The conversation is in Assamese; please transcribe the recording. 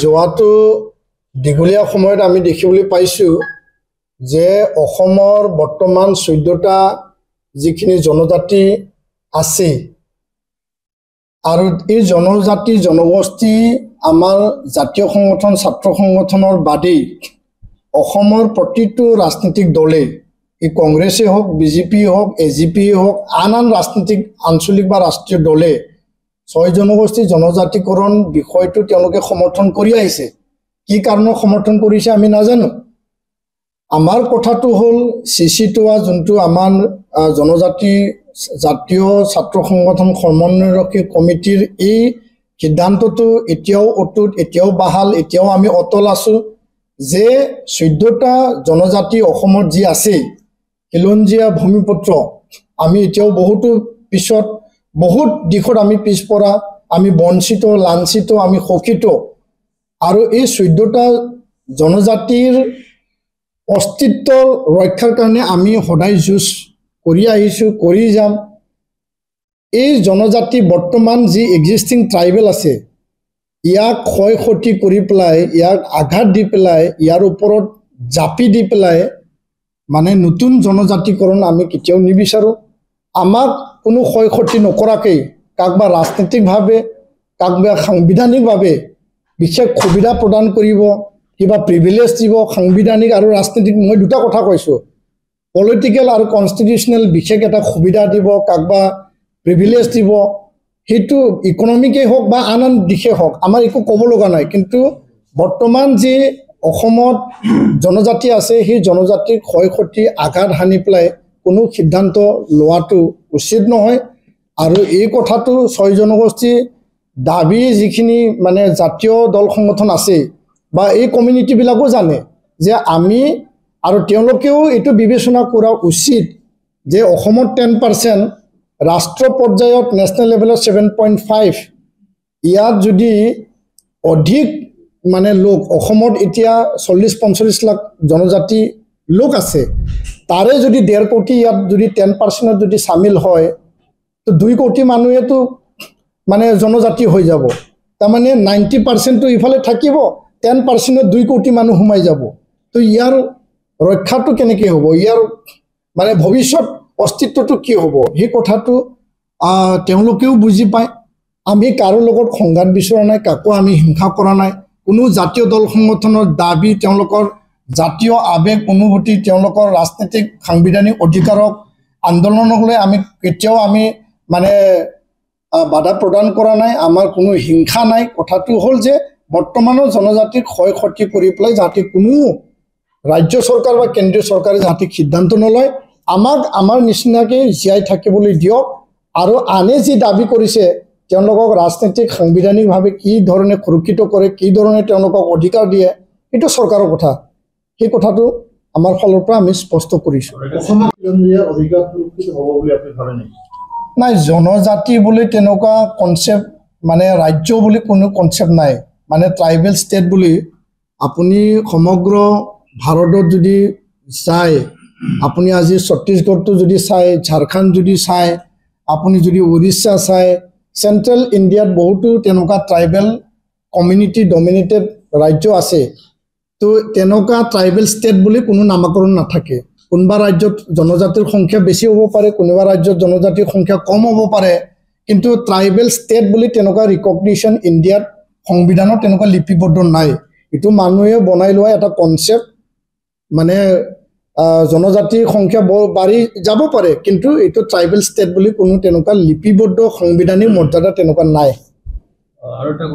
যোৱাটো দীঘলীয়া সময়ত আমি দেখিবলৈ পাইছোঁ যে অসমৰ বৰ্তমান 14টা যিখিনি জনজাতি আছে আৰু এই জনজাতি জনগোষ্ঠী আমাৰ জাতীয় সংগঠন ছাত্ৰ সংগঠনৰ বাদেই অসমৰ প্ৰতিটো ৰাজনৈতিক দলে এই কংগ্ৰেছে হওক বিজেপি হওক এজিপি হওক আন ৰাজনৈতিক আঞ্চলিক বা ৰাষ্ট্ৰীয় দলে ছয় জনগোষ্ঠী জনজাতিকৰণ বিষয়টো তেওঁলোকে সমৰ্থন কৰি আহিছে কি কাৰণত সমৰ্থন কৰিছে আমি নাজানো আমাৰ কথাটো হ'ল সিসিটোৱা যোনটো আমাৰ জনজাতি জাতীয় ছাত্ৰ সংগঠন সমন্বয়ৰক্ষী কমিটিৰ এই সিদ্ধান্তটো এতিয়াও অটুট এতিয়াও বাহাল এতিয়াও আমি অটল আছো যে 14টা জনজাতি অসমত যি আছে খিলঞ্জীয়া ভূমিপুত্ৰ আমি এতিয়াও বহুতো পিছত বহুত দিশত আমি পিছপৰা আমি বঞ্চিত লাঞ্ছিত আমি শোষিত আৰু এই 14টা জনজাতিৰ অস্তিত্ব ৰক্ষাৰ কাৰণে আমি সদায় যুঁজ কৰি আহিছো কৰি যাম এই জনজাতি বৰ্তমান যি এক্সিস্টিং ট্ৰাইবেল আছে ইয়াক ক্ষয় ক্ষতি কৰি পেলাই ইয়াক আঘাত দি পেলাই ইয়াৰ ওপৰত জাপি দি পেলাই মানে নতুন জনজাতিকৰণ আমি কেতিয়াও নিবিচাৰো আমাক কোনো ক্ষয় ক্ষতি নকৰাকৈ কাকবা ৰাজনৈতিকভাৱে কাকবা সাংবিধানিকভাৱে বিশেষ সুবিধা প্ৰদান কৰিব কিবা প্ৰিভিলেজ দিব সাংবিধানিক আৰু ৰাজনৈতিক মই দুটা কথা কৈছো পলিটিক্যাল আৰু কনস্টিটিউশনাল বিশেষ এটা সুবিধা দিব কাকবা প্ৰিভিলেজ দিব হেতু ইকোনমিকে হোক বা আন দিশে হোক আমাৰ একো ক'ব লগা নাই কিন্তু বৰ্তমান যে অসমত জনজাতি আছে সেই জনজাতিৰ ক্ষয় ক্ষতি আঘাত হানি পেলাই কোনো সিদ্ধান্ত লোৱাটো উচিত নহয় আৰু এই কথাটো ছয় জনগোষ্ঠী দাবী যিখিনি মানে জাতীয় দল সংগঠন আছে বা এই কমিউনিটি বিলাকো জানে যে আমি আৰু তেওঁলোকেও এটো বিবেচনা কৰা উচিত যে অসমত 10% ৰাষ্ট্ৰ পৰ্যায়ত নেশনাল লেভেলত 7.5 ইয়াত যদি অধিক মানে লোক অসমত এতিয়া 40-45 লাখ জনজাতি লোক আছে তাৰে যদি 1.5 কোটি ইয়াত যদি 10% যদি শামিল হয় তো 2 কোটি মানুহে তো মানে জনজাতি হৈ যাব তাৰ মানে 90% তো ইফালে থাকিব 10% 2 কোটি মানুহ হুমাই যাব তো ইয়াৰ ৰক্ষাটো কেনেকৈ হ'ব ইয়াৰ মানে ভৱিষ্যত অস্তিত্বটো কি হ'ব এই কথাটো তেওঁলোকেও বুজি পায় আমি কাৰো লগত সংঘাত বিচৰা নাই কাকো আমি হিংসা কৰা নাই কোনো জাতীয় দল সংগঠনৰ দাবী তেওঁলোকৰ জাতীয় আবেগ অনুভূতি তেওঁলোকৰ ৰাজনৈতিক সাংবিধানিক অধিকাৰক আন্দোলনক লৈ আমি কেতিয়াও আমি মানে বাধা প্ৰদান কৰা নাই আমাৰ কোনো হিংসা নাই কথাটো হ'ল যে বৰ্তমানৰ জনজাতিক ক্ষয় ক্ষতি কৰি পেলাই যাতে কোনো ৰাজ্য চৰকাৰ বা কেন্দ্ৰীয় চৰকাৰে যাতে সিদ্ধান্ত নলয় আমাক আমাৰ নিচিনাকে জীয়াই থাকিবলৈ দিয়ক আৰু আনে যি দাবী কৰিছে তেওঁলোকক ৰাজনৈতিক সাংবিধানিকভাৱে কি ধৰণে সুৰক্ষিত কৰে কি ধৰণে তেওঁলোকক অধিকাৰ দিয়ে এটো চৰকাৰৰ কথা এই কথাটো আমাৰ ফালৰ পৰা আমি স্পষ্ট কৰিছো নাই জনজাতি বুলি তেনেকুৱা কনসেপ্ট মানে ৰাজ্য বুলি কোনো কনসেপ্ট নাই মানে ট্ৰাইবেল ষ্টেট বুলি আপুনি সমগ্ৰ ভাৰতত যদি চাই আপুনি আজি ছত্তীশগড়টো যদি চাই ঝাৰখণ্ড যদি চাই আপুনি যদি উৰিষ্যা চাই সেন্ট্ৰেল ইণ্ডিয়াত বহুতো তেনেকুৱা ট্ৰাইবেল কমিউনিটি ডমিনেটেড ৰাজ্য আছে তো তেনেকুৱা ট্ৰাইবেল ষ্টেট বুলি কোনো নামকৰণ নাথাকে কোনবা ৰাজ্যত জনজাতিৰ সংখ্যা বেছি হ'ব পাৰে কোনবা ৰাজ্যত জনজাতিৰ সংখ্যা কম হ'ব পাৰে কিন্তু ট্ৰাইবেল ষ্টেট বুলি তেনেকুৱা ৰিকগনিশ্যন ইণ্ডিয়াত সংবিধানত তেনেকুৱা লিপিবদ্ধ নাই এটো মানুহে বনাই লোৱা এটা কনসেপ্ট মানে জনজাতিৰ সংখ্যা বাঢ়ি যাব পাৰে কিন্তু এটো ট্ৰাইবেল ষ্টেট বুলি কোনো তেনেকুৱা লিপিবদ্ধ সাংবিধানিক মৰ্যাদা তেনেকুৱা নাই আৰু এটা